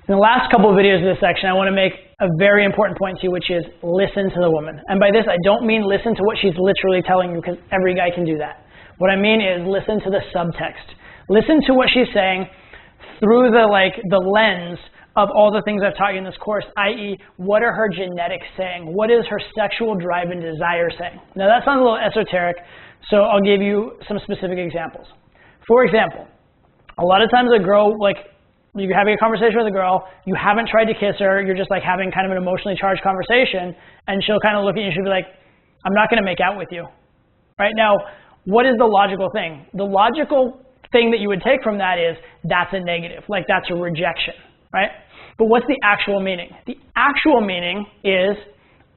In the last couple of videos of this section, I want to make a very important point to you, which is listen to the woman. And by this, I don't mean listen to what she's literally telling you, because every guy can do that. What I mean is listen to the subtext. Listen to what she's saying through the lens of all the things I've taught you in this course, i.e., what are her genetics saying? What is her sexual drive and desire saying? Now that sounds a little esoteric, so I'll give you some specific examples. For example, a lot of times a girl, you're having a conversation with a girl, you haven't tried to kiss her, you're just having kind of an emotionally charged conversation, and she'll kind of look at you and she'll be like, I'm not going to make out with you. Right? Now, what is the logical thing? The logical thing that you would take from that is that's a negative, that's a rejection, right? But what's the actual meaning? The actual meaning is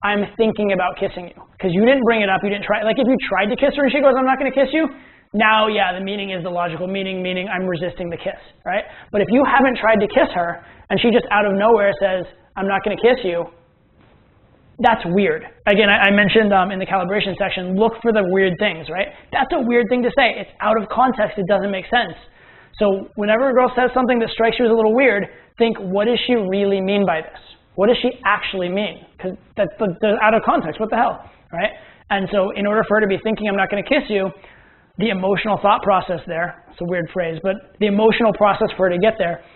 I'm thinking about kissing you. Because you didn't bring it up, you didn't try. If you tried to kiss her and she goes, I'm not going to kiss you, now, yeah, the meaning is the logical meaning I'm resisting the kiss, right? But if you haven't tried to kiss her and she just out of nowhere says, I'm not going to kiss you, that's weird. Again, I mentioned in the calibration section, look for the weird things, right? That's a weird thing to say. It's out of context. It doesn't make sense. So whenever a girl says something that strikes you as a little weird, think, what does she really mean by this? What does she actually mean? Because that's out of context. What the hell, right? And so in order for her to be thinking, I'm not going to kiss you, the emotional thought process there, it's a weird phrase, but the emotional process for her to get there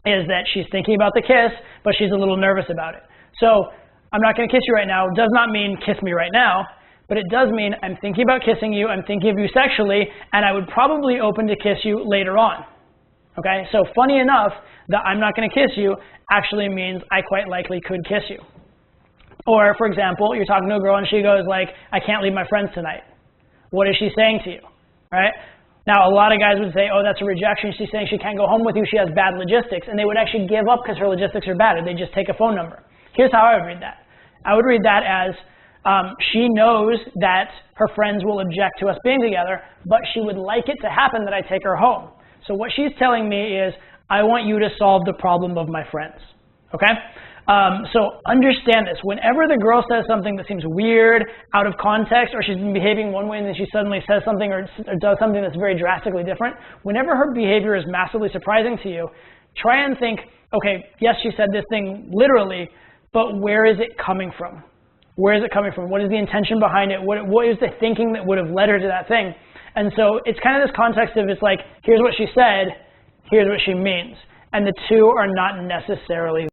is that she's thinking about the kiss, but she's a little nervous about it. So I'm not going to kiss you right now does not mean kiss me right now, but it does mean I'm thinking about kissing you, I'm thinking of you sexually, and I would probably open to kiss you later on. Okay? So funny enough, that I'm not going to kiss you actually means I quite likely could kiss you. Or, for example, you're talking to a girl and she goes I can't leave my friends tonight. What is she saying to you? Right? Now, a lot of guys would say, oh, that's a rejection. She's saying she can't go home with you. She has bad logistics. And they would actually give up because her logistics are bad, or they just take a phone number. Here's how I would read that. I would read that as she knows that her friends will object to us being together, but she would like it to happen that I take her home. So what she's telling me is, I want you to solve the problem of my friends. Okay? So understand this. Whenever the girl says something that seems weird, out of context, or she's been behaving one way and then she suddenly says something or does something that's very drastically different, whenever her behavior is massively surprising to you, try and think, okay, yes, she said this thing literally, but where is it coming from? Where is it coming from? What is the intention behind it? What is the thinking that would have led her to that thing? And so it's kind of this context of here's what she said, here's what she means. And the two are not necessarily